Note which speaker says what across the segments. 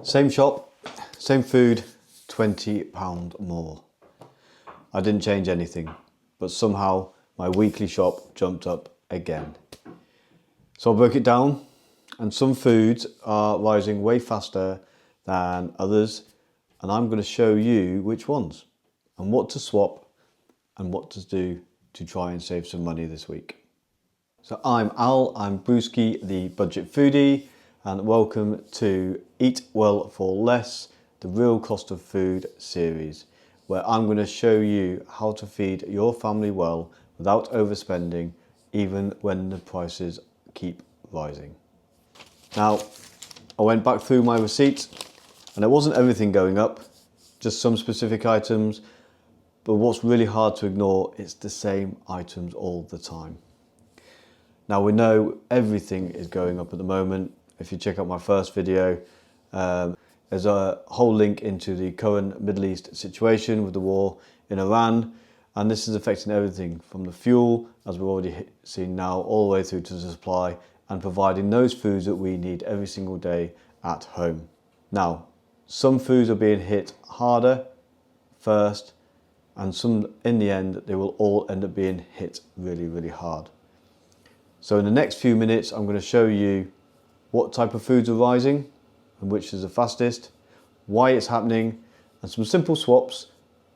Speaker 1: Same shop, same food, £20 more. I didn't change anything, but somehow my weekly shop jumped up again. So I broke it down, and some foods are rising way faster than others, and I'm going to show you which ones and what to swap and what to do to try and save some money this week. So I'm Al, I'm Brewski, the budget foodie, and welcome to Eat Well for Less, the Real Cost of Food series, where I'm going to show you how to feed your family well without overspending, even when the prices keep rising. Now, I went back through my receipts, and it wasn't everything going up, just some specific items, but what's really hard to ignore, it's the same items all the time. Now we know everything is going up at the moment. If you check out my first video, there's a whole link into the current Middle East situation with the war in Iran, and this is affecting everything from the fuel, as we've already seen now, all the way through to the supply and providing those foods that we need every single day at home. Now, some foods are being hit harder first, and some in the end, they will all end up being hit really, really hard. So in the next few minutes, I'm going to show you what type of foods are rising and which is the fastest, why it's happening, and some simple swaps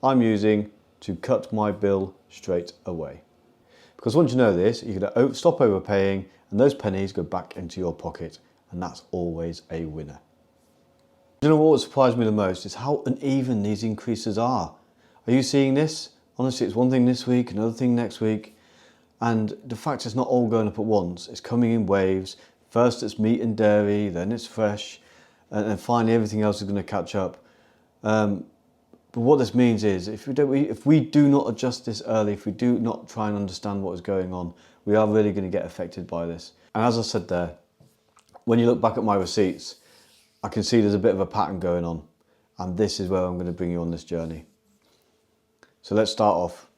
Speaker 1: I'm using to cut my bill straight away. Because once you know this, you're going to stop overpaying and those pennies go back into your pocket, and that's always a winner. You know what surprised me the most is how uneven these increases are. Are you seeing this? Honestly, it's one thing this week, another thing next week. And the fact it's not all going up at once, it's coming in waves. First it's meat and dairy, then it's fresh, and then finally everything else is going to catch up. But what this means is, if we do not adjust this early, if we do not try and understand what is going on, we are really going to get affected by this. And as I said there, when you look back at my receipts, I can see there's a bit of a pattern going on, and this is where I'm going to bring you on this journey. So let's start off.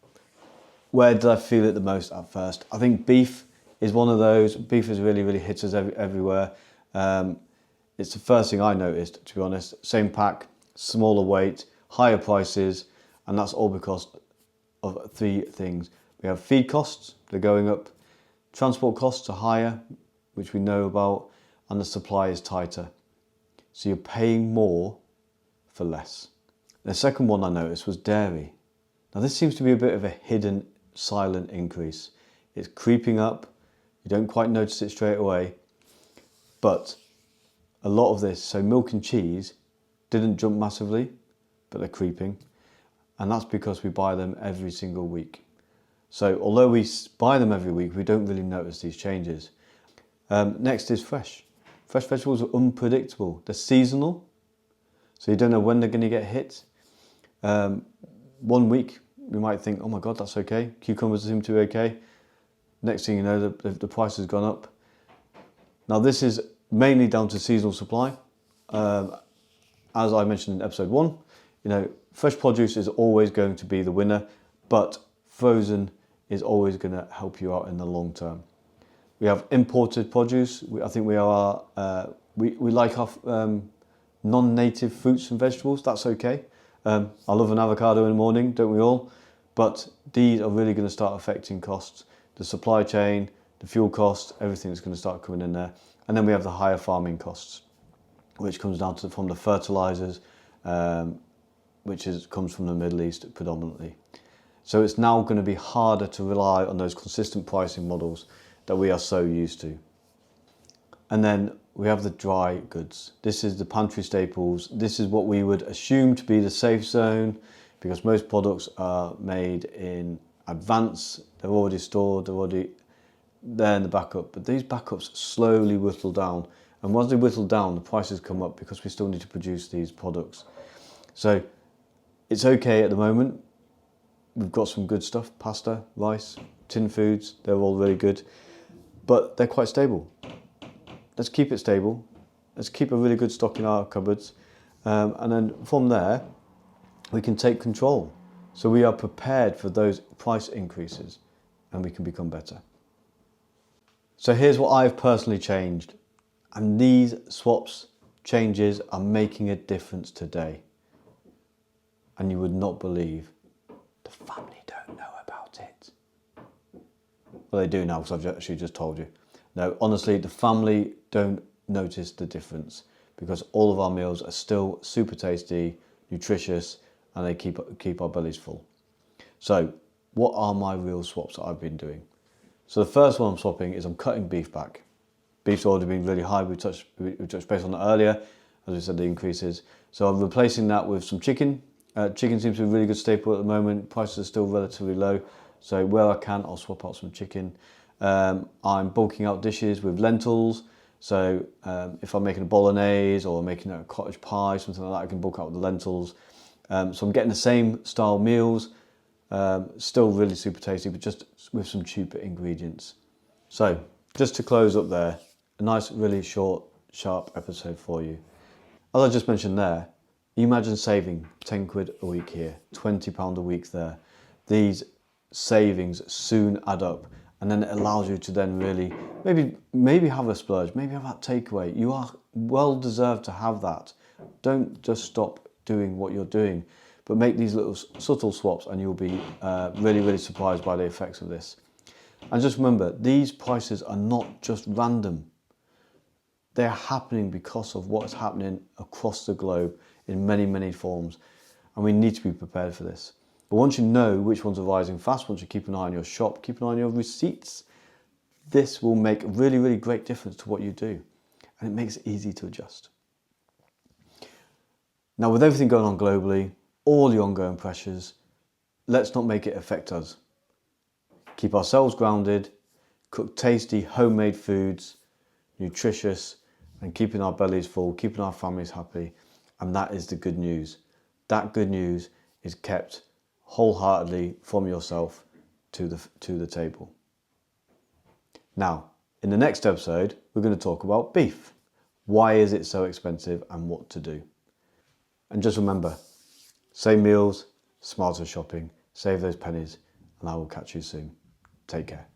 Speaker 1: Where did I feel it the most at first? I think beef is one of those. Beef has really, really hit us everywhere. It's the first thing I noticed, to be honest. Same pack, smaller weight, higher prices, and that's all because of three things. We have feed costs, they're going up. Transport costs are higher, which we know about, and the supply is tighter. So you're paying more for less. The second one I noticed was dairy. Now this seems to be a bit of a hidden, silent increase. It's creeping up. You don't quite notice it straight away, but a lot of this, so milk and cheese didn't jump massively, but they're creeping, and that's because we buy them every single week. So although we buy them every week, we don't really notice these changes. Next is fresh. Fresh vegetables are unpredictable. They're seasonal, so you don't know when they're going to get hit. 1 week, we might think, oh my God, that's okay. Cucumbers seem to be okay. Next thing you know, the price has gone up. Now this is mainly down to seasonal supply. As I mentioned in episode 1, fresh produce is always going to be the winner, but frozen is always going to help you out in the long term. We have imported produce. I think we like our non-native fruits and vegetables. That's okay. I love an avocado in the morning, don't we all? But these are really going to start affecting costs. The supply chain, the fuel costs, everything is going to start coming in there. And then we have the higher farming costs, which comes down from the fertilizers, which comes from the Middle East predominantly. So it's now going to be harder to rely on those consistent pricing models that we are so used to. And then we have the dry goods. This is the pantry staples. This is what we would assume to be the safe zone, because most products are made in advance. They're already stored, they're already there in the backup. But these backups slowly whittle down. And once they whittle down, the prices come up because we still need to produce these products. So it's okay at the moment. We've got some good stuff, pasta, rice, tin foods, they're all really good. But they're quite stable. Let's keep it stable. Let's keep a really good stock in our cupboards. And then from there, we can take control. So we are prepared for those price increases and we can become better. So here's what I've personally changed. And these swaps changes are making a difference today. And you would not believe the family don't know about it. Well, they do now because I've actually just told you. No, honestly, the family don't notice the difference because all of our meals are still super tasty, nutritious, and they keep our bellies full. So, what are my real swaps that I've been doing? So the first one I'm swapping is I'm cutting beef back. Beef's already been really high. We touched base on that earlier, as we said, the increases. So I'm replacing that with some chicken. Chicken seems to be a really good staple at the moment. Prices are still relatively low. So where I can, I'll swap out some chicken. I'm bulking out dishes with lentils. So if I'm making a bolognese or making a cottage pie, something like that, I can bulk out with the lentils. So I'm getting the same style meals, still really super tasty, but just with some cheaper ingredients. So just to close up there, a nice, really short, sharp episode for you. As I just mentioned there, imagine saving 10 quid a week here, £20 a week there. These savings soon add up, and then it allows you to then really maybe have a splurge, maybe have that takeaway. You are well deserved to have that. Don't just stop doing what you're doing, but make these little subtle swaps, and you'll be really, really surprised by the effects of this. And just remember, these prices are not just random. They're happening because of what's happening across the globe in many, many forms. And we need to be prepared for this. But once you know which ones are rising fast, once you keep an eye on your shop, keep an eye on your receipts, this will make a really, really great difference to what you do. And it makes it easy to adjust. Now, with everything going on globally, all the ongoing pressures, let's not make it affect us. Keep ourselves grounded, cook tasty homemade foods, nutritious, and keeping our bellies full, keeping our families happy. And that is the good news. That good news is kept wholeheartedly from yourself to the table. Now, in the next episode, we're going to talk about beef. Why is it so expensive and what to do? And just remember, same meals, smarter shopping, save those pennies, and I will catch you soon. Take care.